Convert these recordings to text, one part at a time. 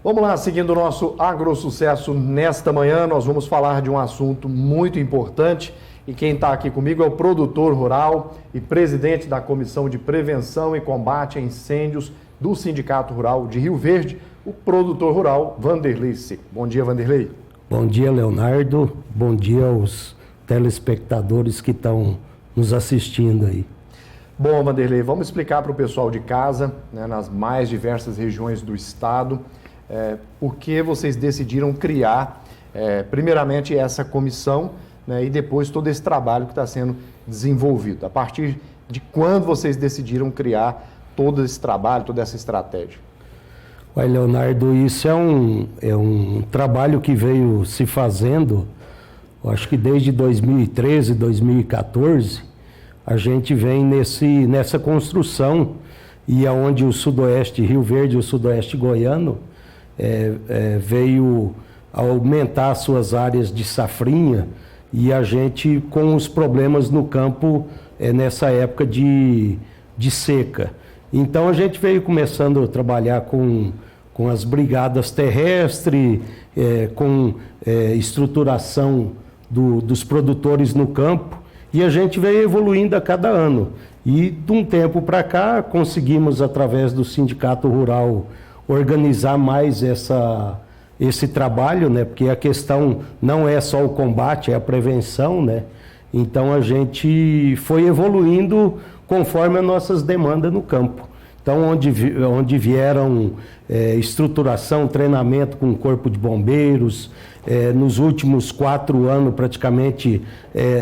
Vamos lá, seguindo o nosso AgroSucesso nesta manhã, nós vamos falar de um assunto muito importante e quem está aqui comigo é o produtor rural e presidente da Comissão de Prevenção e Combate a Incêndios do Sindicato Rural de Rio Verde, o produtor rural Vanderlei Seco. Bom dia, Vanderlei. Bom dia, Leonardo. Bom dia aos telespectadores que estão nos assistindo aí. Bom, Vanderlei, vamos explicar para o pessoal de casa, né, nas mais diversas regiões do estado, por que vocês decidiram criar, primeiramente, essa comissão, né, e depois todo esse trabalho que está sendo desenvolvido. A partir de quando vocês decidiram criar todo esse trabalho, toda essa estratégia? Olha, Leonardo, isso é um trabalho que veio se fazendo, eu acho que desde 2013, 2014, a gente vem nessa construção, e aonde o Sudoeste Rio Verde e o Sudoeste Goiano veio aumentar suas áreas de safrinha, e a gente com os problemas no campo nessa época de seca. Então a gente veio começando a trabalhar com as brigadas terrestres, com estruturação dos produtores no campo, e a gente veio evoluindo a cada ano. E de um tempo para cá conseguimos, através do Sindicato Rural, organizar mais esse trabalho, né? Porque a questão não é só o combate, é a prevenção, né? Então a gente foi evoluindo conforme as nossas demandas no campo. Então onde vieram estruturação, treinamento com o Corpo de Bombeiros, nos últimos 4 anos praticamente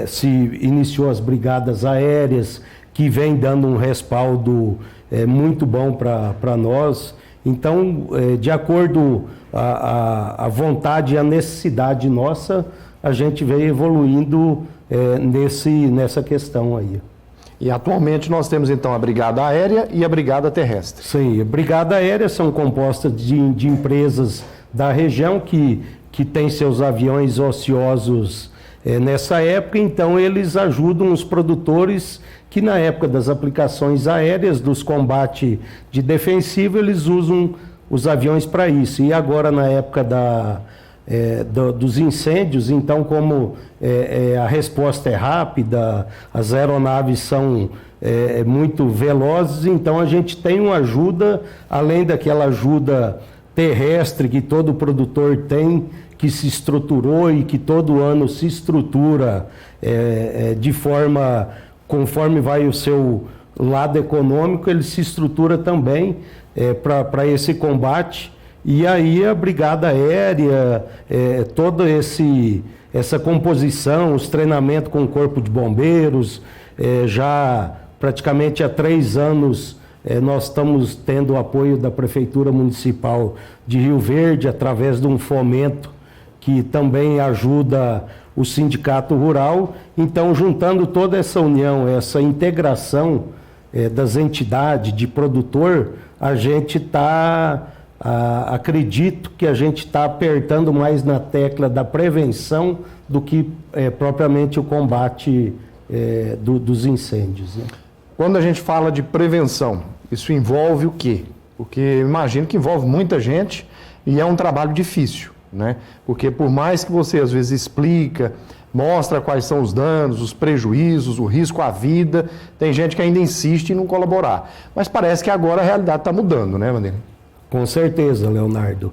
se iniciou as brigadas aéreas, que vem dando um respaldo muito bom para nós. Então, de acordo a vontade e a necessidade nossa, a gente veio evoluindo nessa questão aí. E atualmente nós temos então a Brigada Aérea e a Brigada Terrestre. Sim, a Brigada Aérea são compostas de empresas da região que têm seus aviões ociosos nessa época, então eles ajudam os produtores que na época das aplicações aéreas, dos combates de defensivo, eles usam os aviões para isso. E agora na época dos incêndios, então como a resposta é rápida, as aeronaves são muito velozes, então a gente tem uma ajuda, além daquela ajuda terrestre que todo produtor tem, que se estruturou e que todo ano se estrutura de forma, conforme vai o seu lado econômico, ele se estrutura também para esse combate. E aí a Brigada Aérea, toda essa composição, os treinamentos com o Corpo de Bombeiros, já praticamente há 3 anos nós estamos tendo o apoio da Prefeitura Municipal de Rio Verde, através de um fomento que também ajuda o Sindicato Rural. Então, juntando toda essa união, essa integração das entidades de produtor, a gente acredito que a gente está apertando mais na tecla da prevenção do que propriamente o combate dos incêndios, né? Quando a gente fala de prevenção, isso envolve o quê? Porque eu imagino que envolve muita gente e é um trabalho difícil, né? Porque por mais que você às vezes explica, mostra quais são os danos, os prejuízos, o risco à vida, tem gente que ainda insiste em não colaborar. Mas parece que agora a realidade está mudando, né, Vanderlei? Com certeza, Leonardo.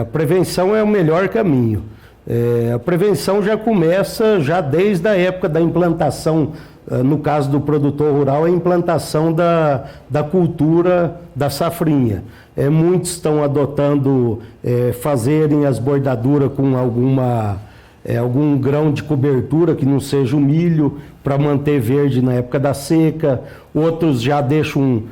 A prevenção é o melhor caminho. A prevenção já começa desde a época da implantação, no caso do produtor rural, a implantação da cultura da safrinha. Muitos estão adotando fazerem as bordaduras com algum grão de cobertura que não seja o milho, para manter verde na época da seca. Outros já deixam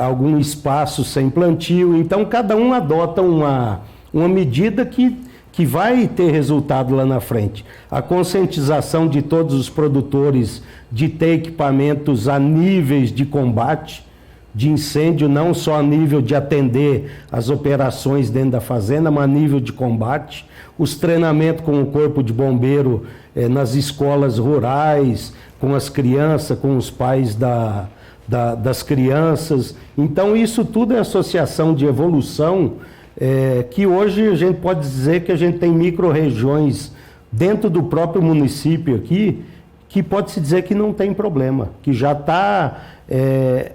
algum espaço sem plantio. Então cada um adota uma medida que vai ter resultado lá na frente. A conscientização de todos os produtores de ter equipamentos a níveis de combate de incêndio, não só a nível de atender as operações dentro da fazenda, mas a nível de combate. Os treinamentos com o Corpo de Bombeiro nas escolas rurais, com as crianças, com os pais das crianças. Então isso tudo é associação de evolução que hoje a gente pode dizer que a gente tem micro-regiões dentro do próprio município aqui, que pode-se dizer que não tem problema, que já está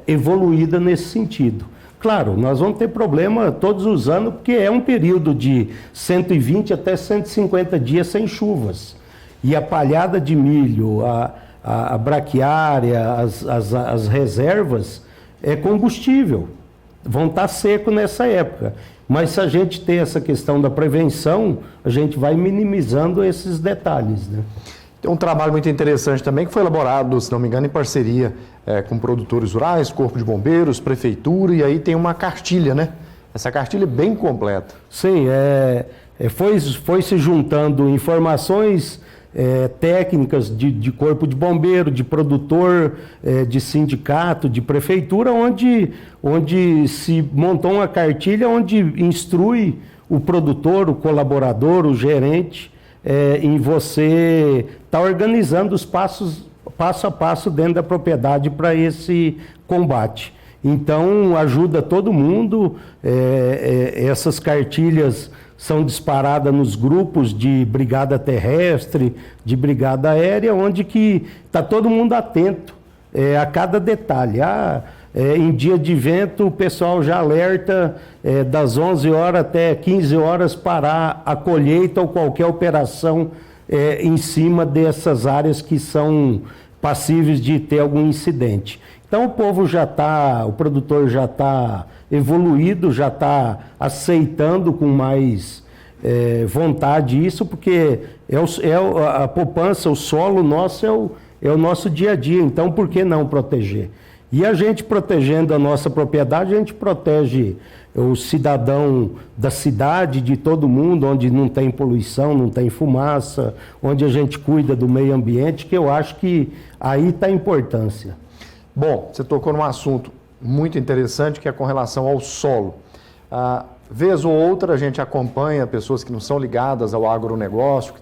evoluída nesse sentido. Claro, nós vamos ter problema todos os anos, porque é um período de 120 até 150 dias sem chuvas. E a palhada de milho, a braquiária, as reservas, é combustível. Vão estar seco nessa época. Mas se a gente ter essa questão da prevenção, a gente vai minimizando esses detalhes, né? Tem um trabalho muito interessante também que foi elaborado, se não me engano, em parceria com produtores rurais, Corpo de Bombeiros, Prefeitura, e aí tem uma cartilha, né? Essa cartilha é bem completa. Sim, foi se juntando informações técnicas de Corpo de Bombeiro, de produtor, de sindicato, de prefeitura, onde se montou uma cartilha onde instrui o produtor, o colaborador, o gerente, em você estar organizando os passos, passo a passo dentro da propriedade para esse combate. Então, ajuda todo mundo, essas cartilhas são disparadas nos grupos de brigada terrestre, de brigada aérea, onde que está todo mundo atento a cada detalhe. Em dia de vento, o pessoal já alerta das 11 horas até 15 horas parar a colheita ou qualquer operação em cima dessas áreas que são passíveis de ter algum incidente. Então o produtor já está evoluído, já está aceitando com mais vontade isso, porque a poupança, o solo nosso é o nosso dia a dia, então por que não proteger? E a gente protegendo a nossa propriedade, a gente protege o cidadão da cidade, de todo mundo, onde não tem poluição, não tem fumaça, onde a gente cuida do meio ambiente, que eu acho que aí está a importância. Bom, você tocou num assunto muito interessante, que é com relação ao solo. Vez ou outra a gente acompanha pessoas que não são ligadas ao agronegócio,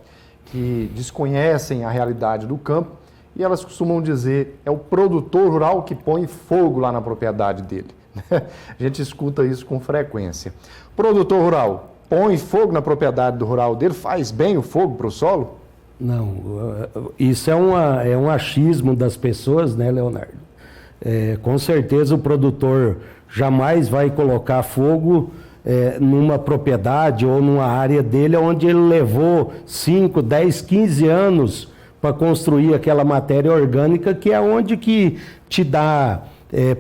que desconhecem a realidade do campo, e elas costumam dizer, é o produtor rural que põe fogo lá na propriedade dele. A gente escuta isso com frequência. O produtor rural põe fogo na propriedade do rural dele, faz bem o fogo para o solo? Não, isso é um achismo das pessoas, né, Leonardo? Com certeza o produtor jamais vai colocar fogo numa propriedade ou numa área dele onde ele levou 5, 10, 15 anos para construir aquela matéria orgânica, que é onde que te dá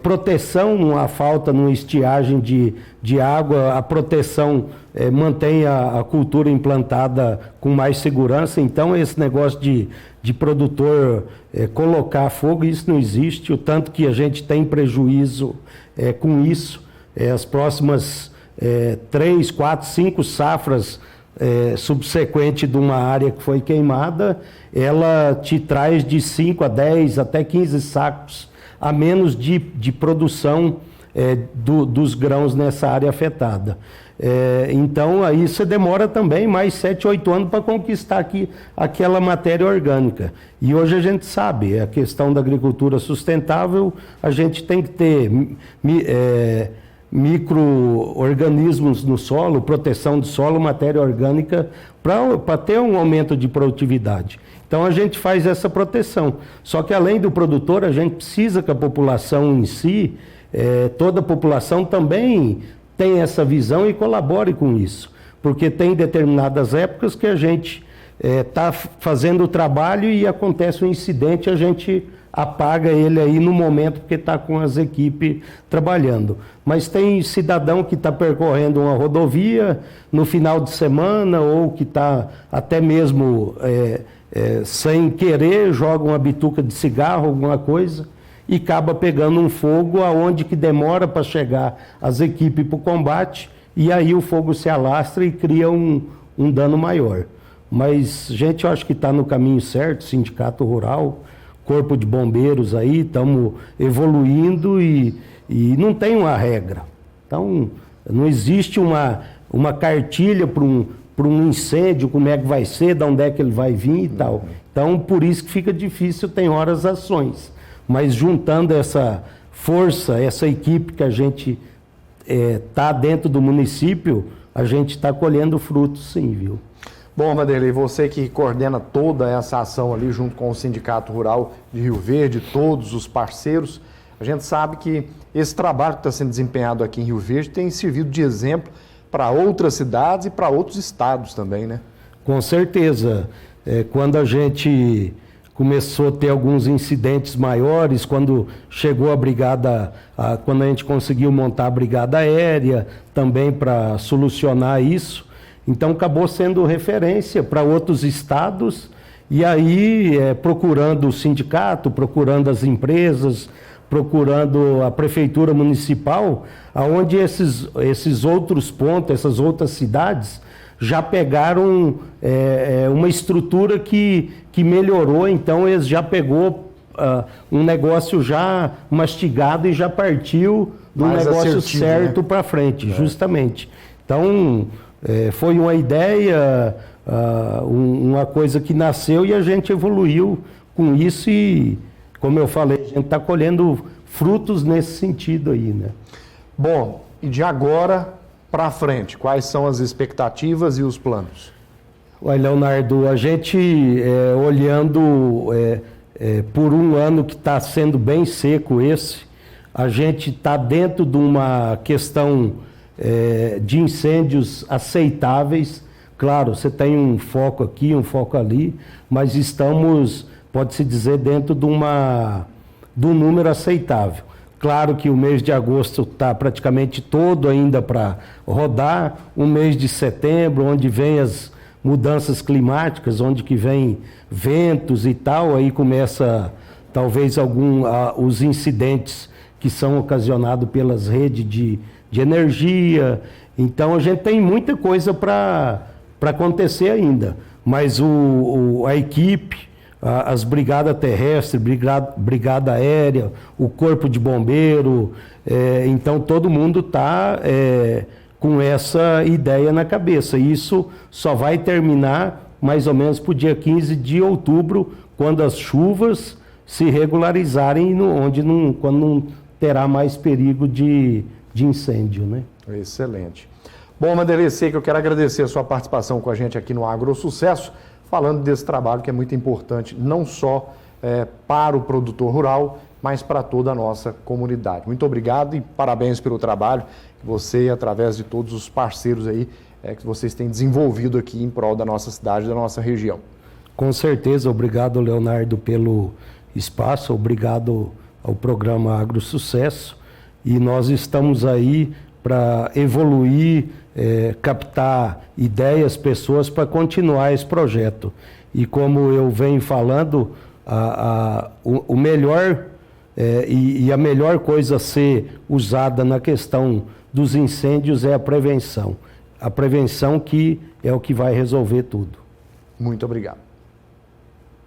proteção, numa falta, numa estiagem de água, a proteção mantém a cultura implantada com mais segurança. Então esse negócio de produtor colocar fogo, isso não existe, o tanto que a gente tem prejuízo com isso. As próximas 3, 4, 5 safras subsequente de uma área que foi queimada, ela te traz de 5 a 10 até 15 sacos a menos de produção dos grãos nessa área afetada. Então aí você demora também mais 7, 8 anos para conquistar aqui aquela matéria orgânica. E hoje a gente sabe, a questão da agricultura sustentável, a gente tem que ter micro-organismos no solo, proteção do solo, matéria orgânica, para ter um aumento de produtividade. Então a gente faz essa proteção. Só que além do produtor, a gente precisa que a população em si, toda a população também tenha essa visão e colabore com isso. Porque tem determinadas épocas que a gente está fazendo o trabalho e acontece um incidente, a gente apaga ele aí no momento porque está com as equipes trabalhando. Mas tem cidadão que está percorrendo uma rodovia no final de semana ou que está até mesmo sem querer, joga uma bituca de cigarro, alguma coisa, e acaba pegando um fogo aonde que demora para chegar as equipes para o combate, e aí o fogo se alastra e cria um dano maior. Mas, gente, eu acho que está no caminho certo, Sindicato Rural, Corpo de Bombeiros aí, estamos evoluindo e não tem uma regra. Então, não existe uma cartilha para um incêndio, como é que vai ser, de onde é que ele vai vir e tal. Então, por isso que fica difícil, tem horas ações. Mas juntando essa força, essa equipe que a gente está dentro do município, a gente está colhendo frutos sim, viu? Bom, Vanderlei, você que coordena toda essa ação ali junto com o Sindicato Rural de Rio Verde, todos os parceiros, a gente sabe que esse trabalho que está sendo desempenhado aqui em Rio Verde tem servido de exemplo para outras cidades e para outros estados também, né? Com certeza. Quando a gente começou a ter alguns incidentes maiores, quando chegou a brigada, quando a gente conseguiu montar a brigada aérea também para solucionar isso, então acabou sendo referência para outros estados, e aí procurando o sindicato, procurando as empresas, procurando a prefeitura municipal, aonde esses outros pontos, essas outras cidades já pegaram uma estrutura que melhorou, então eles já pegou um negócio já mastigado e já partiu do mais negócio assertivo, certo, né? Para frente, justamente. Então, foi uma ideia, uma coisa que nasceu e a gente evoluiu com isso e, como eu falei, a gente está colhendo frutos nesse sentido aí, né? Bom, e de agora para frente, quais são as expectativas e os planos? Olha, Leonardo, a gente olhando por um ano que está sendo bem seco a gente está dentro de uma questão de incêndios aceitáveis. Claro, você tem um foco aqui, um foco ali, mas estamos, pode-se dizer, dentro de um número aceitável. Claro que o mês de agosto está praticamente todo ainda para rodar, o mês de setembro, onde vem as mudanças climáticas, onde que vem ventos e tal, aí começa talvez os incidentes que são ocasionados pelas redes de energia. Então a gente tem muita coisa para acontecer ainda, mas a equipe, as brigadas terrestres, brigada aérea, o corpo de bombeiro, então todo mundo está com essa ideia na cabeça. Isso só vai terminar mais ou menos para o dia 15 de outubro, quando as chuvas se regularizarem, quando não terá mais perigo de incêndio, né? Excelente. Bom, Vanderlei, sei que eu quero agradecer a sua participação com a gente aqui no AgroSucesso, falando desse trabalho que é muito importante, não só para o produtor rural, mas para toda a nossa comunidade. Muito obrigado e parabéns pelo trabalho que você, através de todos os parceiros aí, que vocês têm desenvolvido aqui em prol da nossa cidade, da nossa região. Com certeza, obrigado, Leonardo, pelo espaço, obrigado ao programa AgroSucesso, e nós estamos aí para evoluir, captar ideias, pessoas para continuar esse projeto. E como eu venho falando, o melhor e a melhor coisa a ser usada na questão dos incêndios é a prevenção. A prevenção que é o que vai resolver tudo. Muito obrigado.